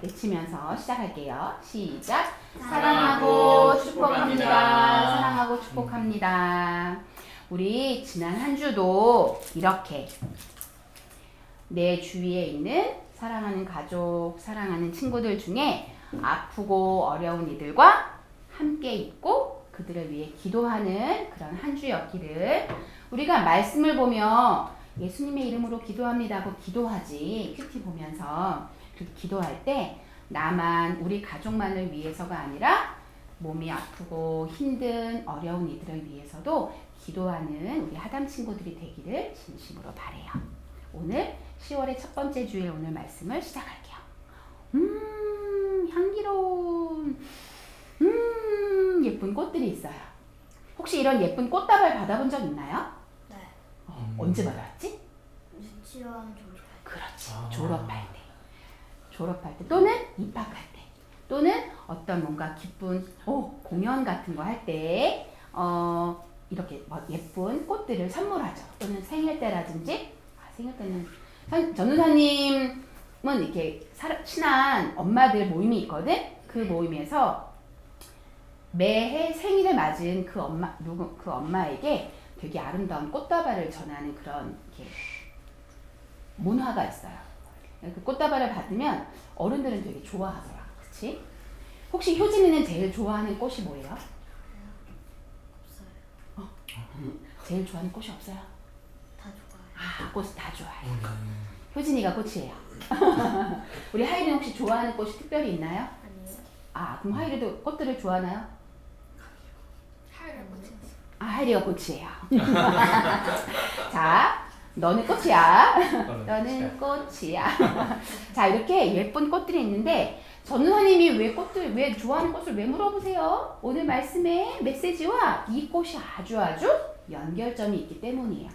외치면서 시작할게요. 시작. 사랑하고 축복합니다. 사랑하고 축복합니다. 우리 지난 한 주도 이렇게 내 주위에 있는 사랑하는 가족, 사랑하는 친구들 중에 아프고 어려운 이들과 함께 있고 그들을 위해 기도하는 그런 한 주였기를, 우리가 말씀을 보며 예수님의 이름으로 기도합니다 하고 기도하지, 큐티 보면서 그 기도할 때 나만, 우리 가족만을 위해서가 아니라 몸이 아프고 힘든 어려운 이들을 위해서도 기도하는 우리 하담 친구들이 되기를 진심으로 바래요. 오늘 10월의 첫 번째 주일 오늘 말씀을 시작할게요. 향기로운 예쁜 꽃들이 있어요. 혹시 이런 예쁜 꽃다발 받아본 적 있나요? 네. 언제 받았지? 유치원 졸업할 때. 그렇지. 졸업할 때 또는 입학할 때 또는 어떤 뭔가 기쁜 공연 같은 거 할 때 이렇게 예쁜 꽃들을 선물하죠. 또는 생일 때라든지, 생일 때는 전우사님은 이렇게 친한 엄마들 모임이 있거든. 그 모임에서 매해 생일을 맞은 그 엄마에게 되게 아름다운 꽃다발을 전하는 그런 이렇게 문화가 있어요. 그 꽃다발을 받으면 어른들은 되게 좋아하더라. 그치? 혹시 효진이는 제일 좋아하는 꽃이 뭐예요? 없어요. 제일 좋아하는 꽃이 없어요? 다 좋아요. 꽃 다 좋아해요. 효진이가 꽃이에요. 우리 하율이는 혹시 좋아하는 꽃이 특별히 있나요? 아니요. 그럼 하율이도 꽃들을 좋아하나요? 하얀 꽃이. 하율이가 꽃이에요. 자, 너는 꽃이야. 너는 꽃이야. 자, 이렇게 예쁜 꽃들이 있는데 전우사님이 왜 좋아하는 꽃을 왜 물어보세요? 오늘 말씀의 메시지와 이 꽃이 아주 연결점이 있기 때문이에요.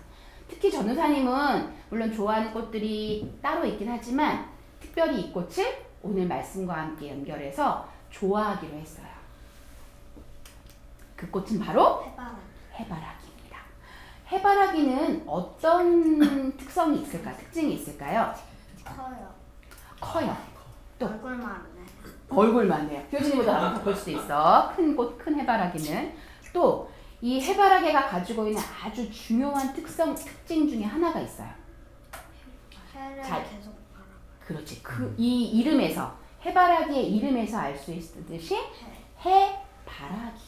특히 전우사님은 물론 좋아하는 꽃들이 따로 있긴 하지만 특별히 이 꽃을 오늘 말씀과 함께 연결해서 좋아하기로 했어요. 그 꽃은 바로 해바라기입니다. 해바라기는 어떤 특성이 있을까? 특징이 있을까요? 커요. 또 얼굴만 해요. 효진이보다 한번 더 클 수도 있어. 큰 해바라기는. 또 이 해바라기가 가지고 있는 아주 중요한 특징 중에 하나가 있어요. 해를 계속 바라봐요. 그렇지. 이 이름에서, 해바라기의 이름에서 알 수 있듯이 해바라기.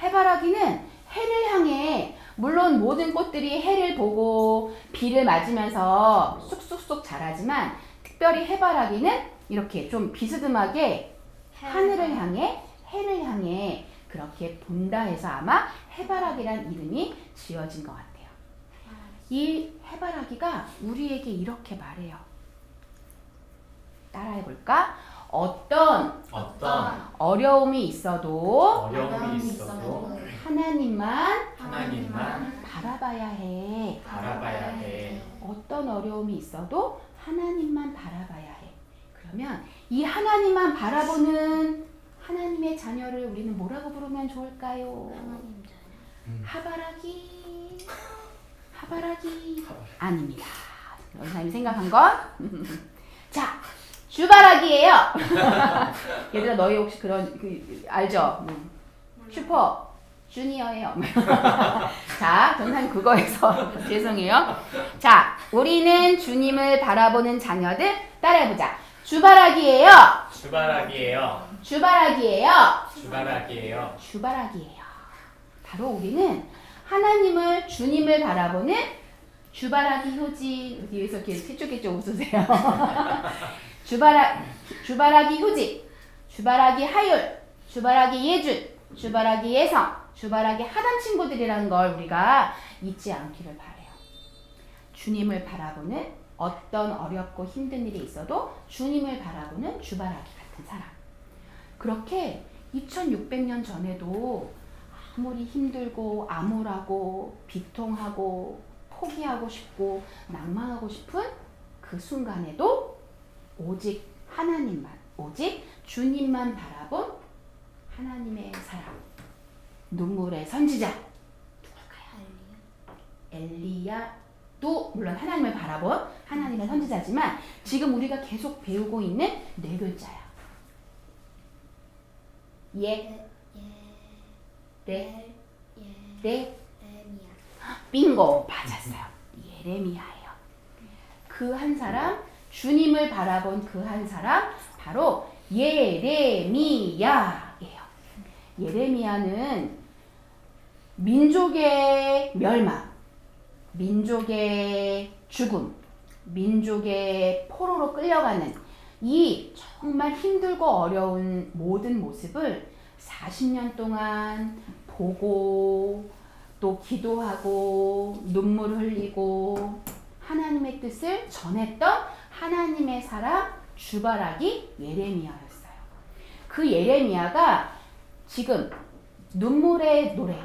해바라기는 해를 향해, 물론 모든 꽃들이 해를 보고 비를 맞으면서 쑥쑥쑥 자라지만 특별히 해바라기는 이렇게 좀 비스듬하게 하늘을 향해, 해를 향해 그렇게 본다 해서 아마 해바라기란 이름이 지어진 것 같아요. 이 해바라기가 우리에게 이렇게 말해요. 따라해볼까? 어떤 어려움이 있어도 하나님만 바라봐야 해. 어떤 어려움이 있어도 하나님만 바라봐야 해. 그러면 이 하나님만 바라보는 하나님의 자녀를 우리는 뭐라고 부르면 좋을까요? 하나님 자녀. 하바라기 아닙니다. 원사님이 생각한 건 자, 주바라기예요. 얘들아, 너희 혹시 그런 알죠? 슈퍼 주니어예요. 자, 전사님 그거에서 죄송해요. 자, 우리는 주님을 바라보는 자녀들, 따라해보자. 주바라기예요. 주바라기예요. 바로 우리는 주님을 바라보는 주바라기 효지. 뒤에서 이렇게 깨쭉깨쭉 웃으세요. 주바라기 효지, 주바라기 하율, 주바라기 예준, 주바라기 예성, 주바라기 하담 친구들이라는 걸 우리가 잊지 않기를 바라요. 주님을 바라보는, 어떤 어렵고 힘든 일이 있어도 주님을 바라보는 주바라기 같은 사람. 그렇게 2600년 전에도 아무리 힘들고 암울하고 비통하고 포기하고 싶고 낭망하고 싶은 그 순간에도 오직 하나님만, 오직 주님만 바라본 하나님의 사람, 눈물의 선지자 누굴까요? 엘리야도 물론 하나님을 바라본 하나님의 선지자지만 지금 우리가 계속 배우고 있는 네 글자야. 네. 예레미야. 빙고 맞았어요. 예레미야예요. 그 한 사람, 주님을 바라본 그 한 사람 바로 예레미야예요. 예레미야는 민족의 멸망, 민족의 죽음, 민족의 포로로 끌려가는 이 정말 힘들고 어려운 모든 모습을 40년 동안 보고 또 기도하고 눈물 흘리고 하나님의 뜻을 전했던 하나님의 사람 주바라기 예레미야였어요. 그 예레미야가 지금 눈물의 노래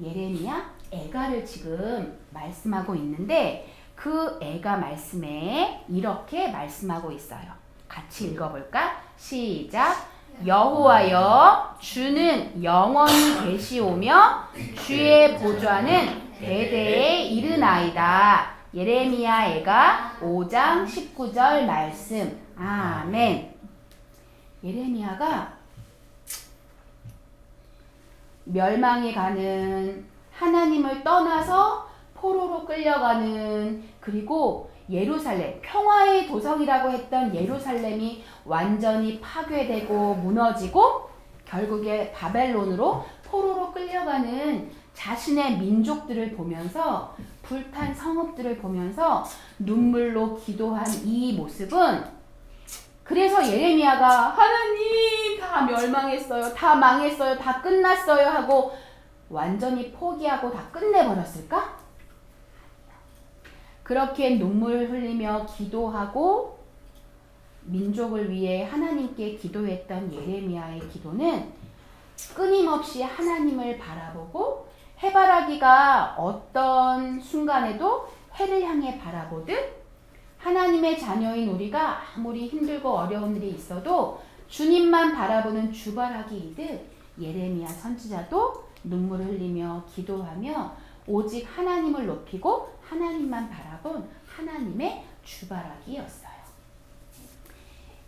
예레미야 애가를 지금 말씀하고 있는데 그 애가 말씀에 이렇게 말씀하고 있어요. 같이 읽어볼까? 시작. 여호와여 주는 영원히 계시오며 주의 보좌는 대대에 이르나이다. 예레미야 애가 5장 19절 말씀. 아멘. 예레미야가 멸망에 가는, 하나님을 떠나서 포로로 끌려가는, 그리고 예루살렘, 평화의 도성이라고 했던 예루살렘이 완전히 파괴되고 무너지고 결국에 바벨론으로 포로로 끌려가는 자신의 민족들을 보면서, 불탄 성읍들을 보면서 눈물로 기도한 이 모습은, 그래서 예레미야가 하나님 다 멸망했어요, 다 망했어요, 다 끝났어요 하고 완전히 포기하고 다 끝내버렸을까? 그렇게 눈물 흘리며 기도하고 민족을 위해 하나님께 기도했던 예레미야의 기도는 끊임없이 하나님을 바라보고, 해바라기가 어떤 순간에도 해를 향해 바라보듯 하나님의 자녀인 우리가 아무리 힘들고 어려운 일이 있어도 주님만 바라보는 주바라기이듯 예레미야 선지자도 눈물을 흘리며 기도하며 오직 하나님을 높이고 하나님만 바라본 하나님의 주바라기였어요.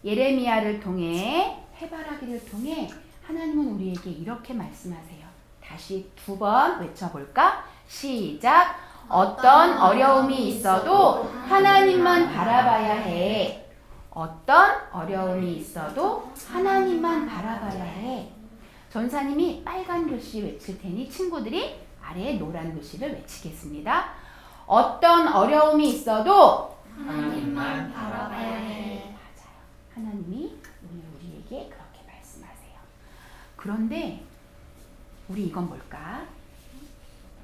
예레미야를 통해, 해바라기를 통해 하나님은 우리에게 이렇게 말씀하세요. 다시 2번 외쳐볼까? 시작. 어떤 어려움이 있어도 하나님만 바라봐야 해. 어떤 어려움이 있어도 하나님만 바라봐야 해. 전사님이 빨간 글씨 외칠 테니 친구들이 아래에 노란 글씨를 외치겠습니다. 어떤 어려움이 있어도 하나님만 바라봐야 해. 맞아요. 하나님이 오늘 우리에게 그렇게 말씀하세요. 그런데 우리 이건 뭘까?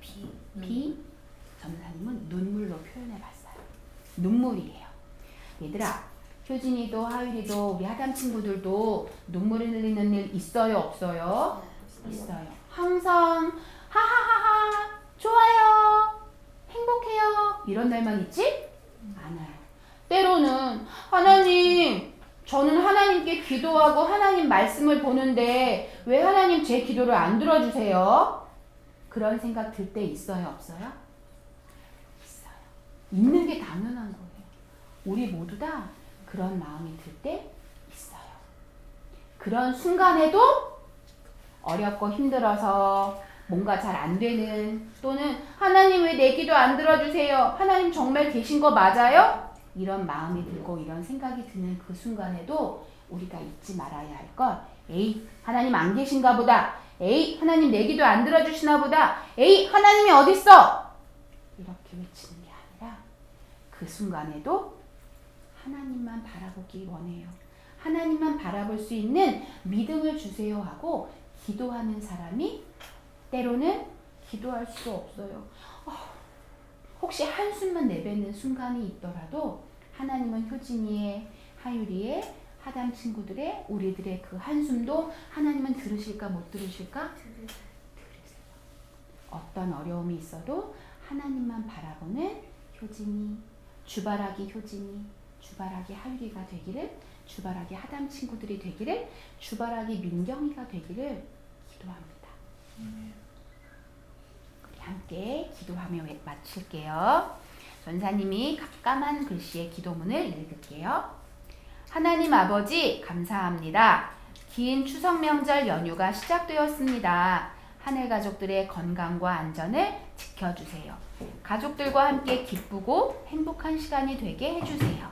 비? 전사님은 눈물로 표현해봤어요. 눈물이에요. 얘들아, 효진이도 하율이도 우리 하담 친구들도 눈물을 흘리는 일 있어요, 없어요? 있어요. 항상 하하하하 좋아요, 행복해요 이런 날만 있지? 않아요. 때로는 하나님, 저는 하나님께 기도하고 하나님 말씀을 보는데 왜 하나님 제 기도를 안 들어주세요? 그런 생각 들 때 있어요, 없어요? 있어요. 있는 게 당연한 거예요. 우리 모두 다 그런 마음이 들 때 있어요. 그런 순간에도 어렵고 힘들어서 뭔가 잘 안 되는, 또는 하나님 왜 내 기도 안 들어주세요? 하나님 정말 계신 거 맞아요? 이런 마음이 들고 이런 생각이 드는 그 순간에도 우리가 잊지 말아야 할 것, 에이 하나님 안 계신가 보다, 에이 하나님 내 기도 안 들어주시나 보다, 에이 하나님이 어딨어? 이렇게 외치는 게 아니라 그 순간에도 하나님만 바라보기 원해요. 하나님만 바라볼 수 있는 믿음을 주세요 하고 기도하는 사람이 때로는 기도할 수 없어요. 혹시 한숨만 내뱉는 순간이 있더라도 하나님은 효진이의, 하율이의, 하담 친구들의, 우리들의 그 한숨도 하나님은 들으실까 못 들으실까? 들으세요. 어떤 어려움이 있어도 하나님만 바라보는 효진이, 주바라기 효진이, 주바라기 하율이가 되기를, 주바라기 하담 친구들이 되기를, 주바라기 민경이가 되기를 기도합니다. 우리 함께 기도하며 마칠게요. 전사님이 까만 글씨의 기도문을 읽을게요. 하나님 아버지 감사합니다. 긴 추석 명절 연휴가 시작되었습니다. 하늘 가족들의 건강과 안전을 지켜주세요. 가족들과 함께 기쁘고 행복한 시간이 되게 해주세요.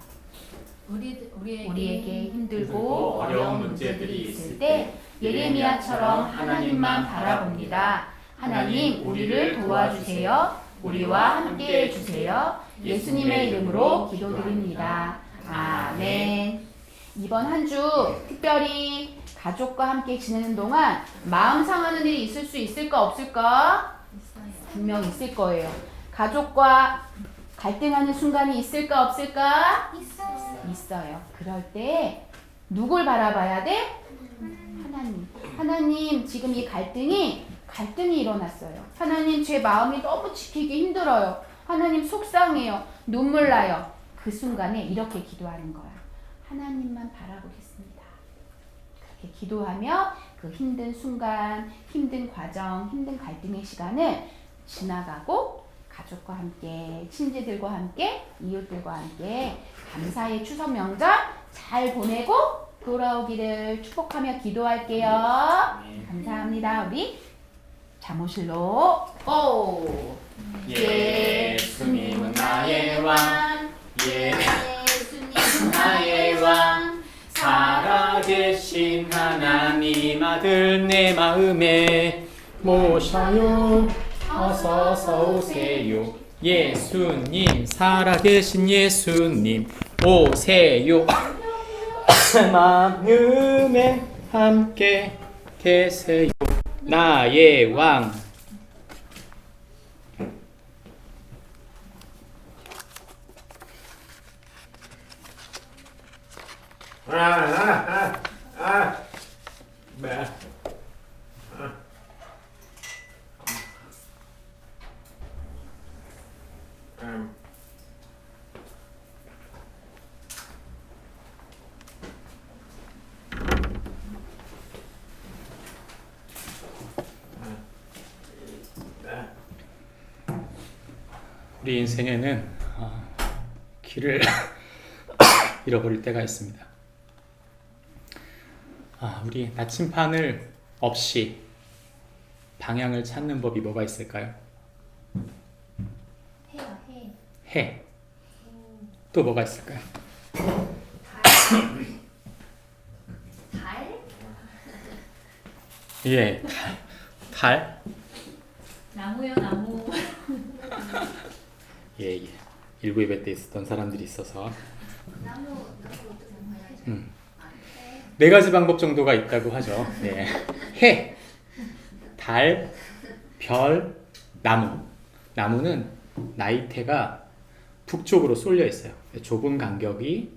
우리에게 힘들고 어려운 문제들이 있을 때 예레미야처럼 하나님만 바라봅니다. 하나님, 우리를 도와주세요. 우리와 함께 해주세요. 예수님의 이름으로 기도드립니다. 아멘. 이번 한 주 특별히 가족과 함께 지내는 동안 마음 상하는 일이 있을 수 있을까 없을까? 분명 있을 거예요. 가족과 갈등하는 순간이 있을까 없을까? 있어요. 그럴 때 누굴 바라봐야 돼? 하나님. 하나님, 지금 이 갈등이 일어났어요. 하나님, 제 마음이 너무 지키기 힘들어요. 하나님, 속상해요. 눈물 나요. 그 순간에 이렇게 기도하는 거야. 하나님만 바라보겠습니다. 그렇게 기도하며 그 힘든 순간, 힘든 과정, 힘든 갈등의 시간을 지나가고 가족과 함께, 친지들과 함께, 이웃들과 함께 감사의 추석 명절 잘 보내고 돌아오기를 축복하며 기도할게요. 감사합니다. 우리 잠옷실로 고! 예수님은 나의 왕, 예수님은 나의 왕, 살아계신 하나님 아들 내 마음에 모셔요, 어서서 오세요. 예수님, 살아계신 예수님 오세요. 마음에 함께 계세요. 나의 왕. 네. 우리 인생에는 길을 잃어버릴 때가 있습니다. 우리 나침판을 없이 방향을 찾는 법이 뭐가 있을까요? 해. 또 뭐가 있을까요? 달? 예, 달. 나무요, 나무. 예. 19예배 때 있었던 사람들이 있어서 나무 어떻게 생각해요? 네 가지 방법 정도가 있다고 하죠. 네. 해, 달, 별, 나무. 나무는 나이테가 북쪽으로 쏠려 있어요. 좁은 간격이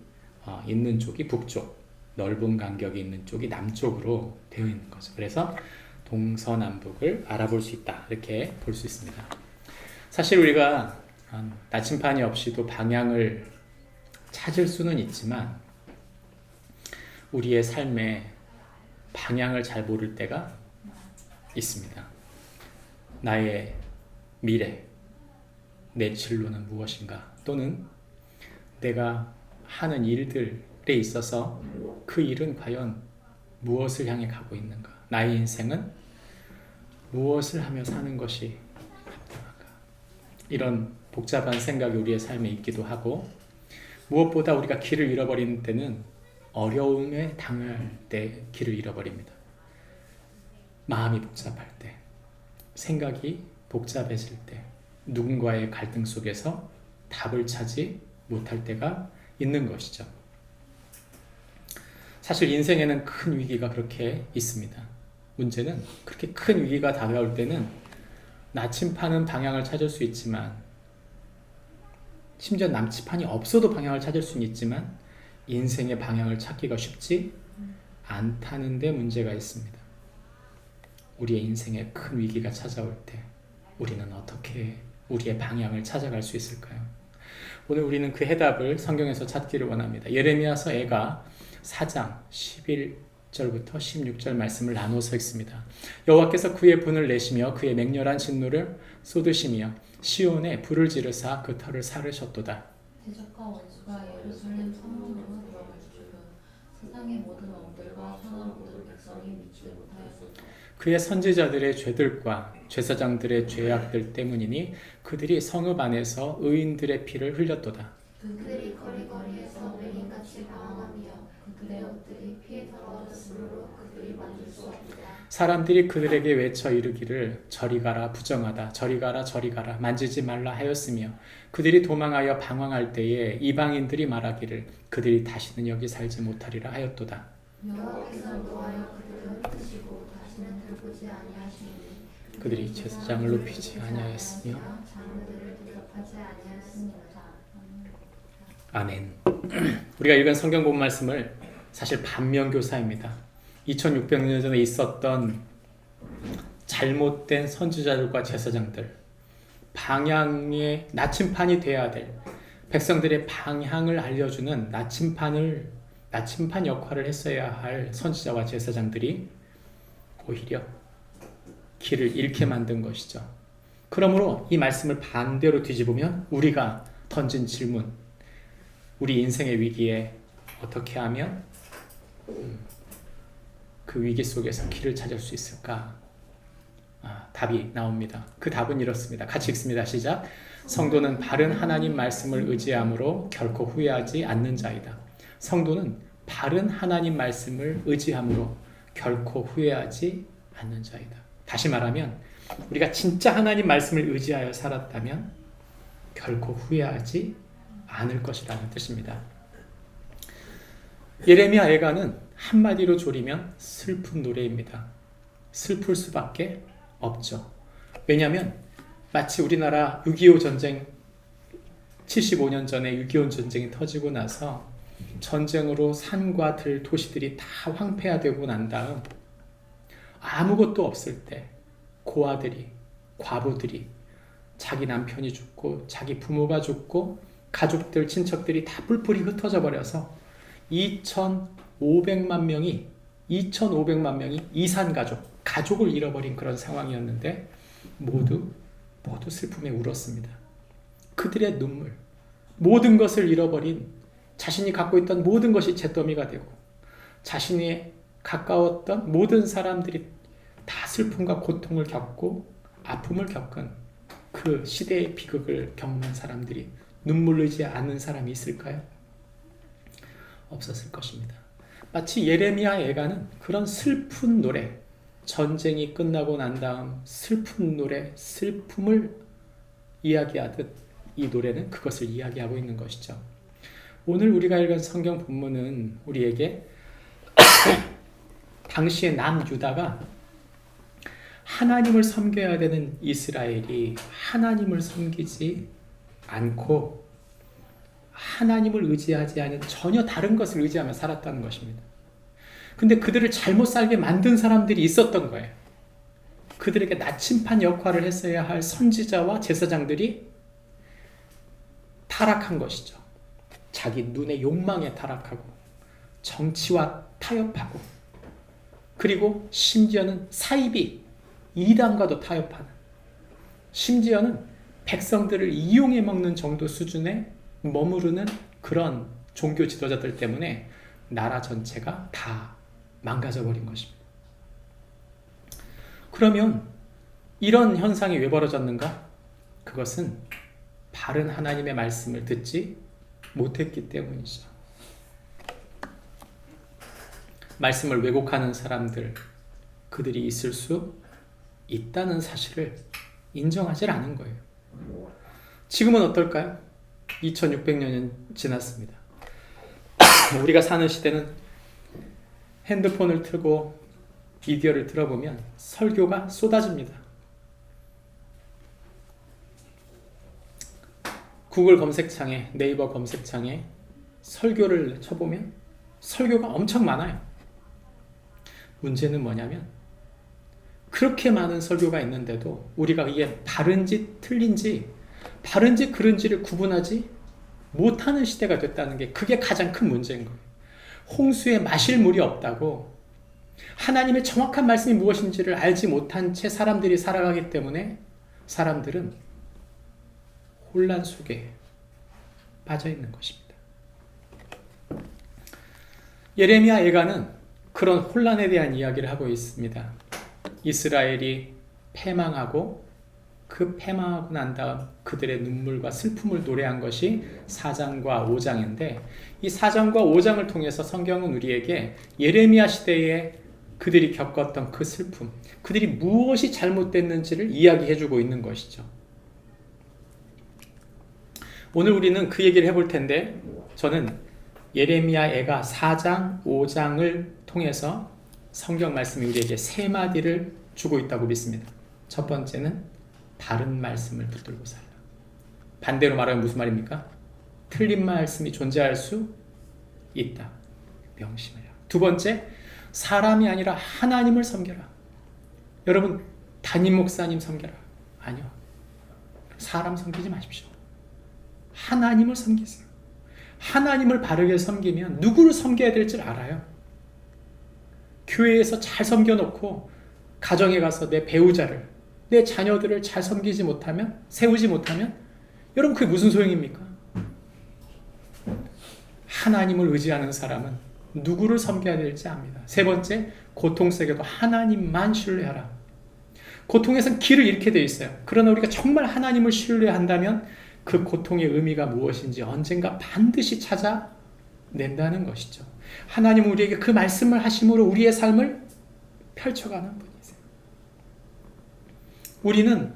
있는 쪽이 북쪽, 넓은 간격이 있는 쪽이 남쪽으로 되어 있는 거죠. 그래서 동서남북을 알아볼 수 있다. 이렇게 볼 수 있습니다. 사실 우리가 나침판이 없이도 방향을 찾을 수는 있지만 우리의 삶에 방향을 잘 모를 때가 있습니다. 나의 미래, 내 진로는 무엇인가? 또는 내가 하는 일들에 있어서 그 일은 과연 무엇을 향해 가고 있는가? 나의 인생은 무엇을 하며 사는 것이 합당한가? 이런 복잡한 생각이 우리의 삶에 있기도 하고, 무엇보다 우리가 길을 잃어버리는 때는 어려움에 당할 때 길을 잃어버립니다. 마음이 복잡할 때, 생각이 복잡해질 때, 누군가의 갈등 속에서 답을 찾지 못할 때가 있는 것이죠. 사실 인생에는 큰 위기가 그렇게 있습니다. 문제는 그렇게 큰 위기가 다가올 때는 나침판은 방향을 찾을 수 있지만, 심지어 나침판이 없어도 방향을 찾을 수는 있지만 인생의 방향을 찾기가 쉽지 않다는 데 문제가 있습니다. 우리의 인생에 큰 위기가 찾아올 때 우리는 어떻게 우리의 방향을 찾아갈 수 있을까요? 오늘 우리는 그 해답을 성경에서 찾기를 원합니다. 예레미야서 애가 4장 11절부터 16절 말씀을 나눠서 읽습니다. 여호와께서 그의 분을 내시며 그의 맹렬한 진노를 쏟으시며 시온에 불을 지르사 그 터를 사르셨도다. 대적과 원수가 예루살렘 성문으로 들어갈 줄은 세상에 세상의 모든 왕들과 천하 모든 백성이 믿지 못하였소서. 그의 선지자들의 죄들과 제사장들의 죄악들 때문이니 그들이 성읍 안에서 의인들의 피를 흘렸도다. 그들이 거리거리에서 맹인같이 방황하며 그들의 옷들이 피에 더러워졌으므로 그들이 만질 수 없다. 사람들이 그들에게 외쳐 이르기를 저리 가라 부정하다 저리 가라 저리 가라 만지지 말라 하였으며 그들이 도망하여 방황할 때에 이방인들이 말하기를 그들이 다시는 여기 살지 못하리라 하였도다. 여호와께서 노하여 그들을 흩으시고 다시는 들보지 아니하시니 그들이 제사장을 높이지 아니하였으며 장로들을 대접하지 아니하였습니다. 아멘. 우리가 읽은 성경 본 말씀을 사실 반면교사입니다. 2600년 전에 있었던 잘못된 선지자들과 제사장들, 방향의 나침판이 되어야 될 백성들의 방향을 알려주는 나침판 역할을 했어야 할 선지자와 제사장들이 오히려 길을 잃게 만든 것이죠. 그러므로 이 말씀을 반대로 뒤집으면 우리가 던진 질문, 우리 인생의 위기에 어떻게 하면 그 위기 속에서 길을 찾을 수 있을까? 답이 나옵니다. 그 답은 이렇습니다. 같이 읽습니다. 시작. 성도는 바른 하나님 말씀을 의지함으로 결코 후회하지 않는 자이다. 성도는 바른 하나님 말씀을 의지함으로 결코 후회하지 않는 자이다. 다시 말하면 우리가 진짜 하나님 말씀을 의지하여 살았다면 결코 후회하지 않을 것이라는 뜻입니다. 예레미야 애가는 한마디로 조리면 슬픈 노래입니다. 슬플 수밖에 없죠. 왜냐하면 마치 우리나라 6.25 전쟁 75년 전에 6.25 전쟁이 터지고 나서 전쟁으로 산과 들 도시들이 다 황폐화되고 난 다음 아무것도 없을 때 고아들이 과부들이 자기 남편이 죽고 자기 부모가 죽고 가족들 친척들이 다 뿔뿔이 흩어져 버려서 2,500만 명이 이산 가족을 잃어버린 그런 상황이었는데 모두 슬픔에 울었습니다. 그들의 눈물, 모든 것을 잃어버린 자신이 갖고 있던 모든 것이 잿더미가 되고 자신이 가까웠던 모든 사람들이 다 슬픔과 고통을 겪고 아픔을 겪은 그 시대의 비극을 겪는 사람들이 눈물 흘리지 않는 사람이 있을까요? 없었을 것입니다. 마치 예레미야 애가는 그런 슬픈 노래, 전쟁이 끝나고 난 다음 슬픈 노래, 슬픔을 이야기하듯 이 노래는 그것을 이야기하고 있는 것이죠. 오늘 우리가 읽은 성경 본문은 우리에게 당시의 남유다가 하나님을 섬겨야 되는 이스라엘이 하나님을 섬기지 않고 하나님을 의지하지 않은 전혀 다른 것을 의지하며 살았다는 것입니다. 근데 그들을 잘못 살게 만든 사람들이 있었던 거예요. 그들에게 나침판 역할을 했어야 할 선지자와 제사장들이 타락한 것이죠. 자기 눈의 욕망에 타락하고 정치와 타협하고 그리고 심지어는 사이비 이단과도 타협하는, 심지어는 백성들을 이용해 먹는 정도 수준에 머무르는 그런 종교 지도자들 때문에 나라 전체가 다 망가져 버린 것입니다. 그러면 이런 현상이 왜 벌어졌는가? 그것은 바른 하나님의 말씀을 듣지 못했기 때문이죠. 말씀을 왜곡하는 사람들, 그들이 있을 수 있다는 사실을 인정하지 않은 거예요. 지금은 어떨까요? 2600년이 지났습니다. 우리가 사는 시대는 핸드폰을 틀고 미디어를 들어보면 설교가 쏟아집니다. 구글 검색창에, 네이버 검색창에 설교를 쳐보면 설교가 엄청 많아요. 문제는 뭐냐면 그렇게 많은 설교가 있는데도 우리가 이게 바른지 틀린지, 바른지 그른지를 구분하지 못하는 시대가 됐다는 게 그게 가장 큰 문제인 거예요. 홍수에 마실 물이 없다고 하나님의 정확한 말씀이 무엇인지를 알지 못한 채 사람들이 살아가기 때문에 사람들은 혼란 속에 빠져 있는 것입니다. 예레미야 애가는 그런 혼란에 대한 이야기를 하고 있습니다. 이스라엘이 패망하고 그 패망하고 난 다음 그들의 눈물과 슬픔을 노래한 것이 4장과 5장인데 이 4장과 5장을 통해서 성경은 우리에게 예레미야 시대에 그들이 겪었던 그 슬픔, 그들이 무엇이 잘못됐는지를 이야기해주고 있는 것이죠. 오늘 우리는 그 얘기를 해볼 텐데 저는 예레미야 애가 4장, 5장을 통해서 성경 말씀이 우리에게 세 마디를 주고 있다고 믿습니다. 첫 번째는 바른 말씀을 붙들고 살라. 반대로 말하면 무슨 말입니까? 틀린 말씀이 존재할 수 있다. 명심해라. 두 번째, 사람이 아니라 하나님을 섬겨라. 여러분, 담임 목사님 섬겨라. 아니요. 사람 섬기지 마십시오. 하나님을 섬기세요. 하나님을 바르게 섬기면 누구를 섬겨야 될지 알아요. 교회에서 잘 섬겨놓고 가정에 가서 내 배우자를, 내 자녀들을 잘 섬기지 못하면, 세우지 못하면 여러분 그게 무슨 소용입니까? 하나님을 의지하는 사람은 누구를 섬겨야 될지 압니다. 세 번째, 고통 속에도 하나님만 신뢰하라. 고통에선 길을 잃게 되어 있어요. 그러나 우리가 정말 하나님을 신뢰한다면 그 고통의 의미가 무엇인지 언젠가 반드시 찾아낸다는 것이죠. 하나님은 우리에게 그 말씀을 하심으로 우리의 삶을 펼쳐가는 분이세요. 우리는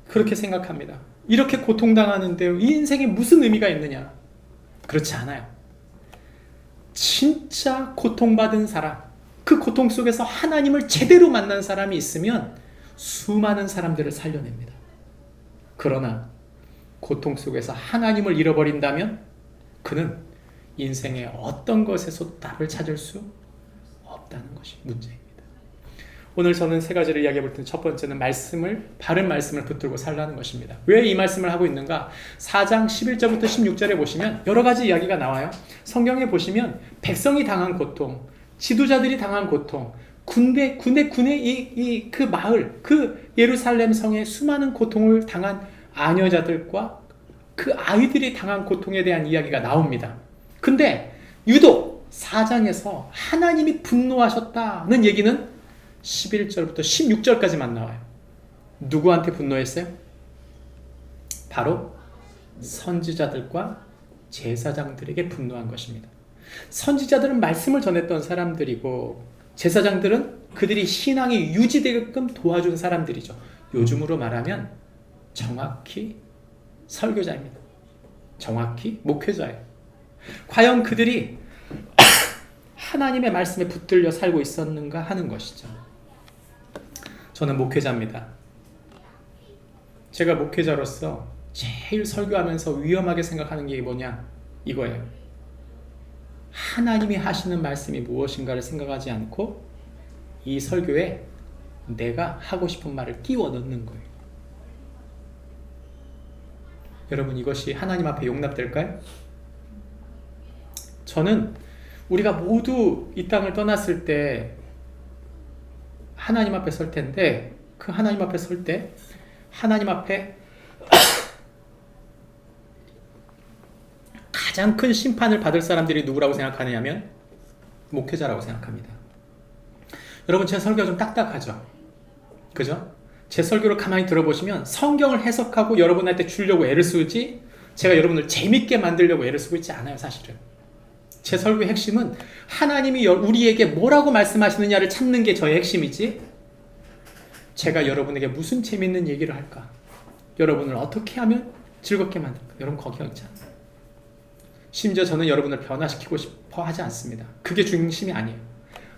그렇게 생각합니다. 이렇게 고통당하는데 이 인생에 무슨 의미가 있느냐? 그렇지 않아요. 진짜 고통받은 사람, 그 고통 속에서 하나님을 제대로 만난 사람이 있으면 수많은 사람들을 살려냅니다. 그러나 고통 속에서 하나님을 잃어버린다면 그는 인생의 어떤 것에서도 답을 찾을 수 없다는 것이 문제입니다. 오늘 저는 세 가지를 이야기해 볼 텐데 첫 번째는 바른 말씀을 붙들고 살라는 것입니다. 왜 이 말씀을 하고 있는가? 4장 11절부터 16절에 보시면 여러 가지 이야기가 나와요. 성경에 보시면 백성이 당한 고통, 지도자들이 당한 고통, 군의 그 마을, 그 예루살렘 성에 수많은 고통을 당한 아녀자들과 그 아이들이 당한 고통에 대한 이야기가 나옵니다. 근데 유독 4장에서 하나님이 분노하셨다는 얘기는 11절부터 16절까지만 나와요. 누구한테 분노했어요? 바로 선지자들과 제사장들에게 분노한 것입니다. 선지자들은 말씀을 전했던 사람들이고 제사장들은 그들이 신앙이 유지되게끔 도와준 사람들이죠. 요즘으로 말하면 정확히 설교자입니다. 정확히 목회자예요. 과연 그들이 하나님의 말씀에 붙들려 살고 있었는가 하는 것이죠. 저는 목회자입니다. 제가 목회자로서 제일 설교하면서 위험하게 생각하는 게 뭐냐? 이거예요. 하나님이 하시는 말씀이 무엇인가를 생각하지 않고 이 설교에 내가 하고 싶은 말을 끼워 넣는 거예요. 여러분, 이것이 하나님 앞에 용납될까요? 저는 우리가 모두 이 땅을 떠났을 때 하나님 앞에 설 텐데 그 하나님 앞에 설 때 하나님 앞에 가장 큰 심판을 받을 사람들이 누구라고 생각하느냐면 목회자라고 생각합니다. 여러분, 제 설교가 좀 딱딱하죠? 그죠? 제 설교를 가만히 들어보시면 성경을 해석하고 여러분한테 주려고 애를 쓰지 제가 여러분을 재밌게 만들려고 애를 쓰고 있지 않아요, 사실은. 제 설교의 핵심은 하나님이 우리에게 뭐라고 말씀하시느냐를 찾는 게 저의 핵심이지 제가 여러분에게 무슨 재밌는 얘기를 할까? 여러분을 어떻게 하면 즐겁게 만들까? 여러분 거기 있지 않아요. 심지어 저는 여러분을 변화시키고 싶어 하지 않습니다. 그게 중심이 아니에요.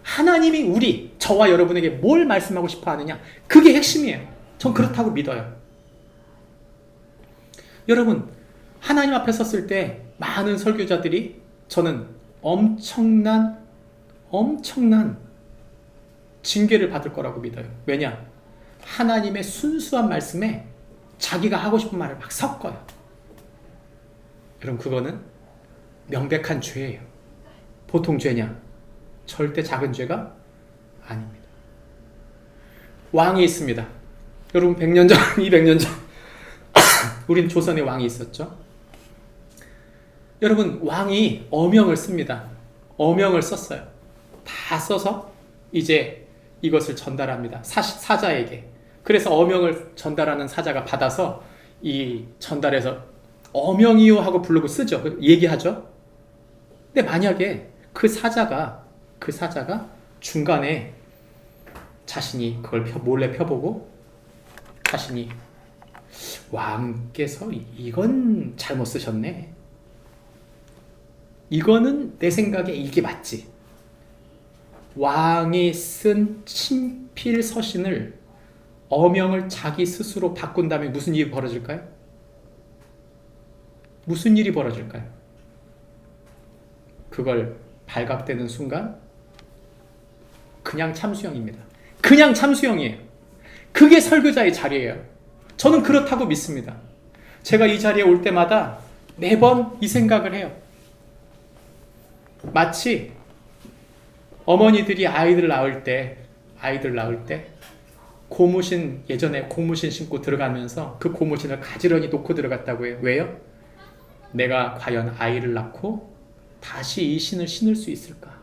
하나님이 저와 여러분에게 뭘 말씀하고 싶어 하느냐? 그게 핵심이에요. 전 그렇다고 믿어요. 여러분, 하나님 앞에 섰을 때 많은 설교자들이 저는 엄청난 징계를 받을 거라고 믿어요. 왜냐? 하나님의 순수한 말씀에 자기가 하고 싶은 말을 막 섞어요. 여러분, 그거는 명백한 죄예요. 보통 죄냐? 절대 작은 죄가 아닙니다. 왕이 있습니다. 여러분, 100년 전, 200년 전 우린 조선에 왕이 있었죠. 여러분, 왕이 어명을 씁니다. 어명을 썼어요. 다 써서 이제 이것을 전달합니다. 사자에게. 그래서 어명을 전달하는 사자가 받아서 이 전달해서 어명이요 하고 부르고 쓰죠. 얘기하죠. 근데 만약에 그 사자가 중간에 자신이 그걸 몰래 펴보고 자신이 왕께서 이건 잘못 쓰셨네. 이거는 내 생각에 이게 맞지. 왕이 쓴 친필 서신을 어명을 자기 스스로 바꾼 다음에 무슨 일이 벌어질까요? 무슨 일이 벌어질까요? 그걸 발각되는 순간 그냥 참수형입니다. 그냥 참수형이에요. 그게 설교자의 자리예요. 저는 그렇다고 믿습니다. 제가 이 자리에 올 때마다 매번 이 생각을 해요. 마치 어머니들이 아이들 낳을 때 고무신, 예전에 고무신 신고 들어가면서 그 고무신을 가지런히 놓고 들어갔다고 해요. 왜요? 내가 과연 아이를 낳고 다시 이 신을 신을 수 있을까?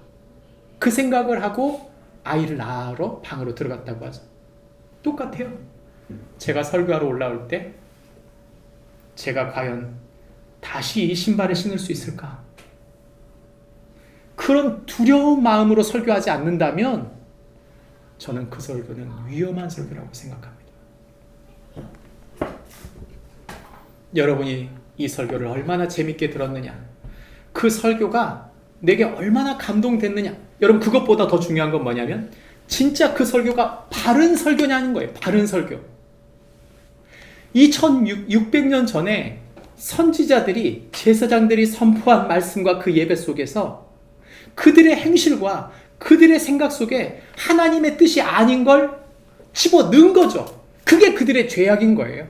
그 생각을 하고 아이를 낳으러 방으로 들어갔다고 하죠. 똑같아요. 제가 설교하러 올라올 때 제가 과연 다시 이 신발을 신을 수 있을까? 그런 두려운 마음으로 설교하지 않는다면 저는 그 설교는 위험한 설교라고 생각합니다. 여러분이 이 설교를 얼마나 재밌게 들었느냐, 그 설교가 내게 얼마나 감동됐느냐, 여러분 그것보다 더 중요한 건 뭐냐면 진짜 그 설교가 바른 설교냐는 거예요. 바른 설교. 2600년 전에 선지자들이, 제사장들이 선포한 말씀과 그 예배 속에서 그들의 행실과 그들의 생각 속에 하나님의 뜻이 아닌 걸 집어넣은 거죠. 그게 그들의 죄악인 거예요.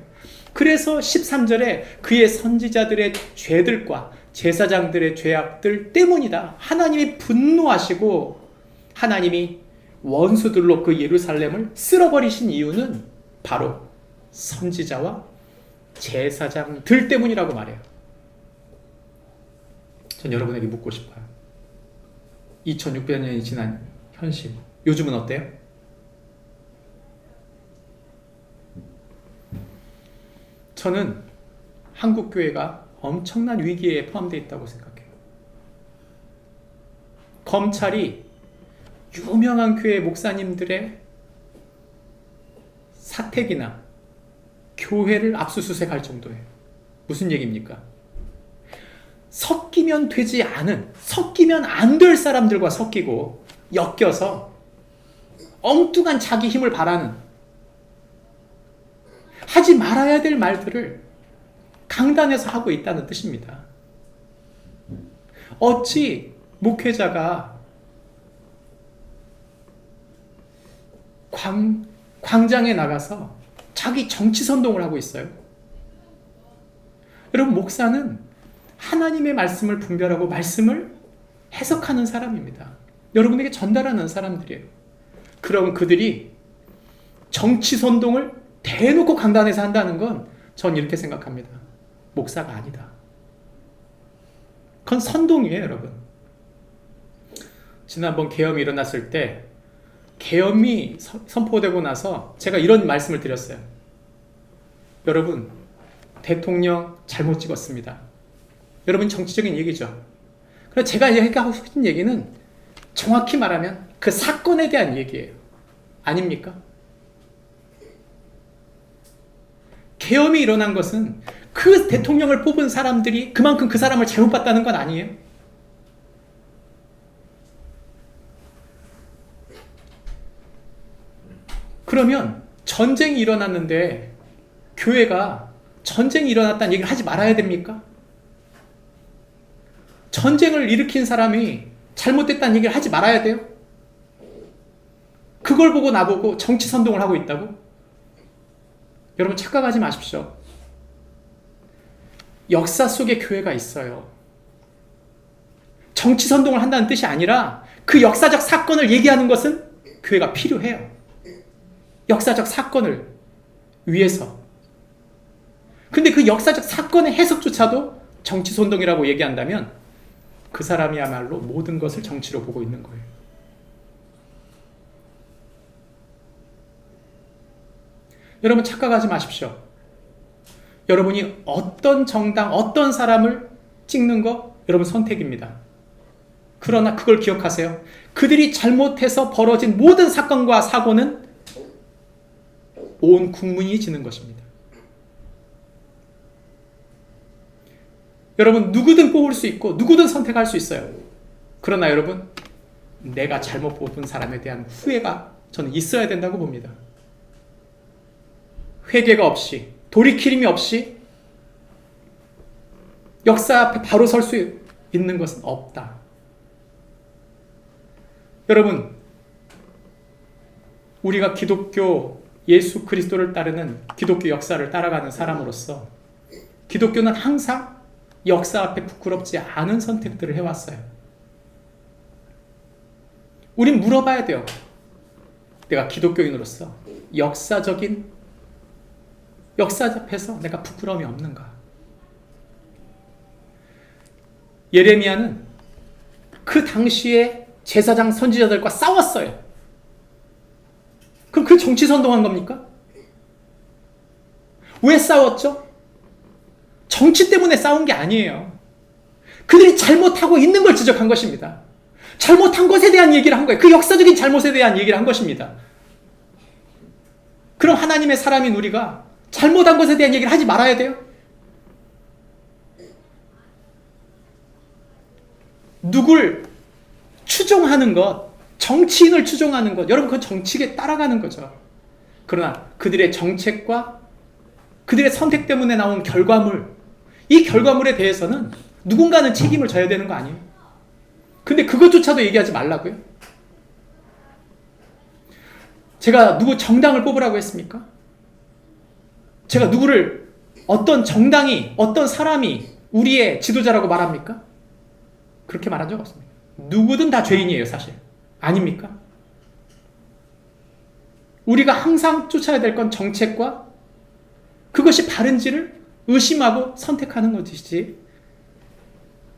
그래서 13절에 그의 선지자들의 죄들과 제사장들의 죄악들 때문이다. 하나님이 분노하시고 하나님이 원수들로 그 예루살렘을 쓸어버리신 이유는 바로 선지자와 제사장들 때문이라고 말해요. 전 여러분에게 묻고 싶어요. 2600년이 지난 현실, 요즘은 어때요? 저는 한국교회가 엄청난 위기에 포함되어 있다고 생각해요. 검찰이 유명한 교회 목사님들의 사택이나 교회를 압수수색할 정도예요. 무슨 얘기입니까? 섞이면 되지 않은, 섞이면 안 될 사람들과 섞이고 엮여서 엉뚱한 자기 힘을 바라는, 하지 말아야 될 말들을 강단에서 하고 있다는 뜻입니다. 어찌 목회자가 광장에 나가서 자기 정치 선동을 하고 있어요? 여러분, 목사는 하나님의 말씀을 분별하고 말씀을 해석하는 사람입니다. 여러분에게 전달하는 사람들이에요. 그럼 그들이 정치 선동을 대놓고 강단에서 한다는 건 전 이렇게 생각합니다. 목사가 아니다. 그건 선동이에요, 여러분. 지난번 계엄이 일어났을 때 계엄이 선포되고 나서 제가 이런 말씀을 드렸어요. 여러분, 대통령 잘못 찍었습니다. 여러분, 정치적인 얘기죠. 그래서 제가 하고 싶은 얘기는 정확히 말하면 그 사건에 대한 얘기예요. 아닙니까? 계엄이 일어난 것은 그 대통령을 뽑은 사람들이 그만큼 그 사람을 잘못 봤다는 건 아니에요. 그러면 전쟁이 일어났는데 교회가 전쟁이 일어났다는 얘기를 하지 말아야 됩니까? 전쟁을 일으킨 사람이 잘못됐다는 얘기를 하지 말아야 돼요? 그걸 보고 나보고 정치 선동을 하고 있다고? 여러분, 착각하지 마십시오. 역사 속에 교회가 있어요. 정치 선동을 한다는 뜻이 아니라 그 역사적 사건을 얘기하는 것은 교회가 필요해요. 역사적 사건을 위해서. 근데 그 역사적 사건의 해석조차도 정치 선동이라고 얘기한다면 그 사람이야말로 모든 것을 정치로 보고 있는 거예요. 여러분 착각하지 마십시오. 여러분이 어떤 정당, 어떤 사람을 찍는 거 여러분 선택입니다. 그러나 그걸 기억하세요. 그들이 잘못해서 벌어진 모든 사건과 사고는 온 국민이 지는 것입니다. 여러분 누구든 뽑을 수 있고 누구든 선택할 수 있어요. 그러나 여러분 내가 잘못 뽑은 사람에 대한 후회가 저는 있어야 된다고 봅니다. 회개가 없이 돌이킴이 없이 역사 앞에 바로 설 수 있는 것은 없다. 여러분 우리가 기독교 예수 그리스도를 따르는 기독교 역사를 따라가는 사람으로서 기독교는 항상 역사 앞에 부끄럽지 않은 선택들을 해왔어요. 우린 물어봐야 돼요. 내가 기독교인으로서 역사 앞에서 내가 부끄러움이 없는가? 예레미야는 그 당시에 제사장 선지자들과 싸웠어요. 그럼 그 정치 선동한 겁니까? 왜 싸웠죠? 정치 때문에 싸운 게 아니에요. 그들이 잘못하고 있는 걸 지적한 것입니다. 잘못한 것에 대한 얘기를 한 거예요. 그 역사적인 잘못에 대한 얘기를 한 것입니다. 그럼 하나님의 사람인 우리가 잘못한 것에 대한 얘기를 하지 말아야 돼요? 누굴 추종하는 것, 정치인을 추종하는 것, 여러분 그건 정치에 따라가는 거죠. 그러나 그들의 정책과 그들의 선택 때문에 나온 결과물, 이 결과물에 대해서는 누군가는 책임을 져야 되는 거 아니에요? 근데 그것조차도 얘기하지 말라고요? 제가 누구 정당을 뽑으라고 했습니까? 제가 누구를 어떤 정당이, 어떤 사람이 우리의 지도자라고 말합니까? 그렇게 말한 적 없습니다. 누구든 다 죄인이에요, 사실. 아닙니까? 우리가 항상 쫓아야 될 건 정책과 그것이 바른지를 의심하고 선택하는 것이지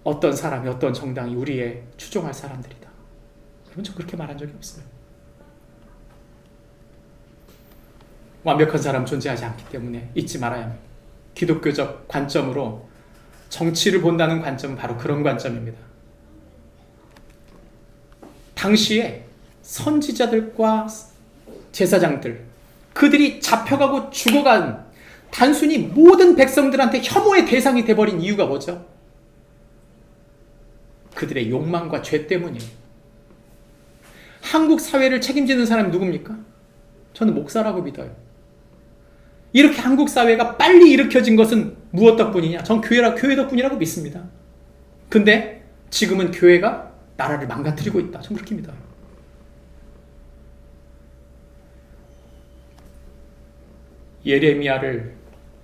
어떤 사람이 어떤 정당이 우리의 추종할 사람들이다. 여러분 저 그렇게 말한 적이 없어요. 완벽한 사람 존재하지 않기 때문에 잊지 말아야 합니다. 기독교적 관점으로 정치를 본다는 관점은 바로 그런 관점입니다. 당시에 선지자들과 제사장들, 그들이 잡혀가고 죽어간 단순히 모든 백성들한테 혐오의 대상이 돼버린 이유가 뭐죠? 그들의 욕망과 죄 때문이에요. 한국 사회를 책임지는 사람이 누굽니까? 저는 목사라고 믿어요. 이렇게 한국 사회가 빨리 일으켜진 것은 무엇 덕분이냐? 전 교회 덕분이라고 믿습니다. 근데 지금은 교회가 나라를 망가뜨리고 있다. 저는 그렇게 믿어요. 예레미야를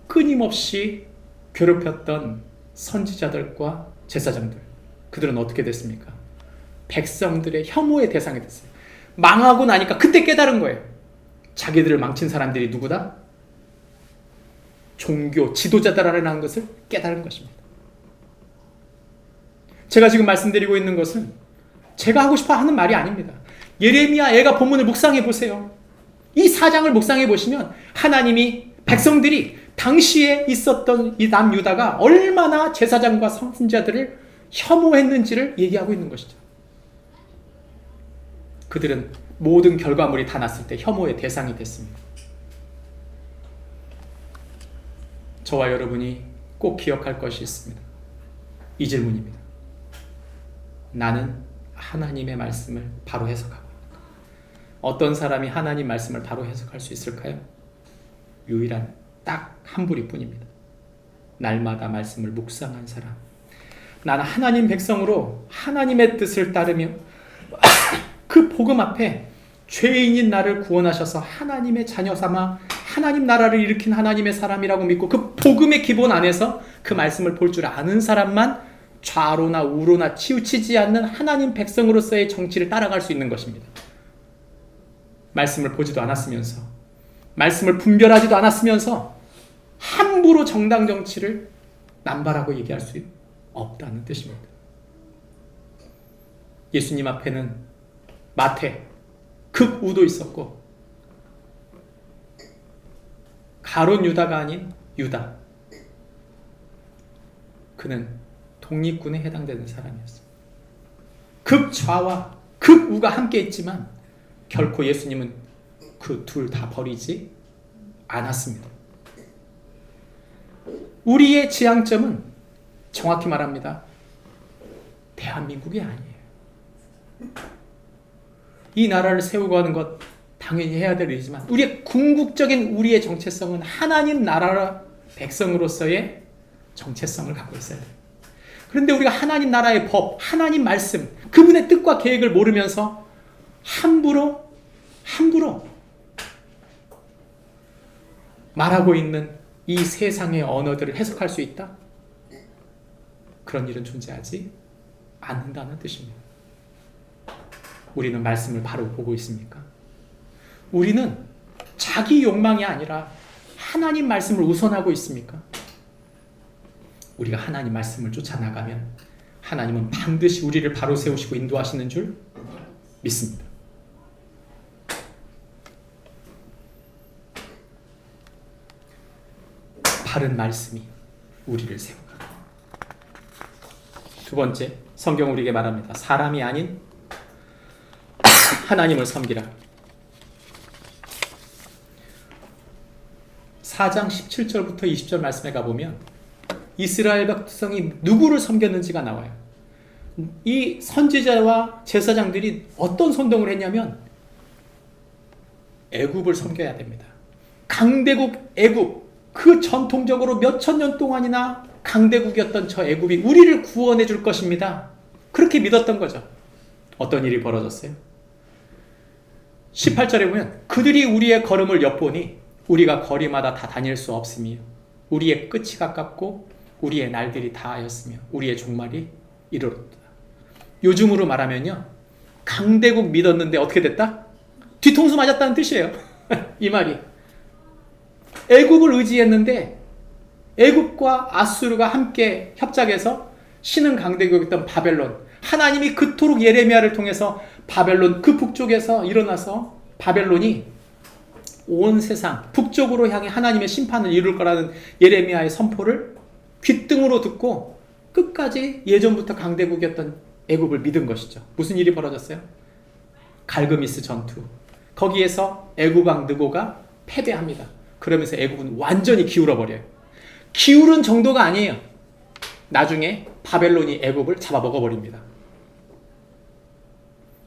끊임없이 괴롭혔던 선지자들과 제사장들, 그들은 어떻게 됐습니까? 백성들의 혐오의 대상이 됐어요. 망하고 나니까 그때 깨달은 거예요. 자기들을 망친 사람들이 누구다? 종교 지도자다라는 것을 깨달은 것입니다. 제가 지금 말씀드리고 있는 것은 제가 하고 싶어 하는 말이 아닙니다. 예레미야 애가 본문을 묵상해 보세요. 이 4장을 묵상해 보시면 하나님이 백성들이 당시에 있었던 이 남유다가 얼마나 제사장과 선지자들을 혐오했는지를 얘기하고 있는 것이죠. 그들은 모든 결과물이 다 났을 때 혐오의 대상이 됐습니다. 저와 여러분이 꼭 기억할 것이 있습니다. 이 질문입니다. 나는 하나님의 말씀을 바로 해석하고 있는가? 어떤 사람이 하나님 말씀을 바로 해석할 수 있을까요? 유일한 딱 한 부리 뿐입니다. 날마다 말씀을 묵상한 사람. 나는 하나님 백성으로 하나님의 뜻을 따르며 그 복음 앞에 죄인인 나를 구원하셔서 하나님의 자녀 삼아 하나님 나라를 일으킨 하나님의 사람이라고 믿고 그 복음의 기본 안에서 그 말씀을 볼 줄 아는 사람만 좌로나 우로나 치우치지 않는 하나님 백성으로서의 정치를 따라갈 수 있는 것입니다. 말씀을 보지도 않았으면서, 말씀을 분별하지도 않았으면서 함부로 정당 정치를 남발하고 얘기할 수 없다는 뜻입니다. 예수님 앞에는 마태, 극우도 있었고 가룟 유다가 아닌 유다, 그는 독립군에 해당되는 사람이었어요. 극좌와 극우가 함께 있지만 결코 예수님은 그 둘 다 버리지 않았습니다. 우리의 지향점은 정확히 말합니다. 대한민국이 아니에요. 이 나라를 세우고 하는 것 당연히 해야 될 일이지만 우리의 궁극적인 우리의 정체성은 하나님 나라 백성으로서의 정체성을 갖고 있어야 돼요. 그런데 우리가 하나님 나라의 법, 하나님 말씀, 그분의 뜻과 계획을 모르면서 함부로 말하고 있는 이 세상의 언어들을 해석할 수 있다? 그런 일은 존재하지 않는다는 뜻입니다. 우리는 말씀을 바로 보고 있습니까? 우리는 자기 욕망이 아니라 하나님 말씀을 우선하고 있습니까? 우리가 하나님 말씀을 쫓아나가면 하나님은 반드시 우리를 바로 세우시고 인도하시는 줄 믿습니다. 바른 말씀이 우리를 세우고. 두 번째, 성경은 우리에게 말합니다. 사람이 아닌 하나님을 섬기라. 4장 17절부터 20절 말씀에 가보면 이스라엘 백성이 누구를 섬겼는지가 나와요. 이 선지자와 제사장들이 어떤 선동을 했냐면 애굽을 섬겨야 됩니다. 강대국 애굽, 그 전통적으로 몇천 년 동안이나 강대국이었던 저 애굽이 우리를 구원해 줄 것입니다. 그렇게 믿었던 거죠. 어떤 일이 벌어졌어요? 18절에 보면 그들이 우리의 걸음을 엿보니 우리가 거리마다 다 다닐 수 없으며 우리의 끝이 가깝고 우리의 날들이 다하였으며 우리의 종말이 이르렀다. 요즘으로 말하면요, 강대국 믿었는데 어떻게 됐다? 뒤통수 맞았다는 뜻이에요. 이 말이. 애굽을 의지했는데 애굽과 아수르가 함께 협작해서 신흥 강대국이었던 바벨론, 하나님이 그토록 예레미야를 통해서 바벨론 그 북쪽에서 일어나서 바벨론이 온 세상 북쪽으로 향해 하나님의 심판을 이룰 거라는 예레미야의 선포를 귓등으로 듣고 끝까지 예전부터 강대국이었던 애굽을 믿은 것이죠. 무슨 일이 벌어졌어요? 갈그미스 전투. 거기에서 애굽 왕 느고가 패배합니다. 그러면서 애굽은 완전히 기울어 버려요. 기울은 정도가 아니에요. 나중에 바벨론이 애굽을 잡아먹어 버립니다.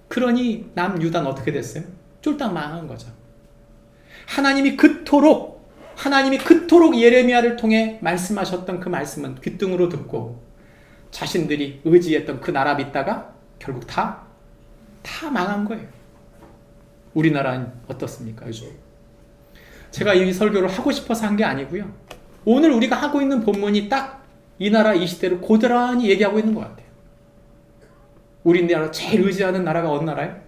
그러니 남유다는 어떻게 됐어요? 쫄딱 망한 거죠. 하나님이 그토록 예레미야를 통해 말씀하셨던 그 말씀은 귓등으로 듣고 자신들이 의지했던 그 나라 믿다가 결국 다 망한 거예요. 우리나라는 어떻습니까, 요즘? 제가 이 설교를 하고 싶어서 한 게 아니고요. 오늘 우리가 하고 있는 본문이 딱 이 나라 이 시대를 고스란히 얘기하고 있는 것 같아요. 우리나라 제일 의지하는 나라가 어느 나라예요?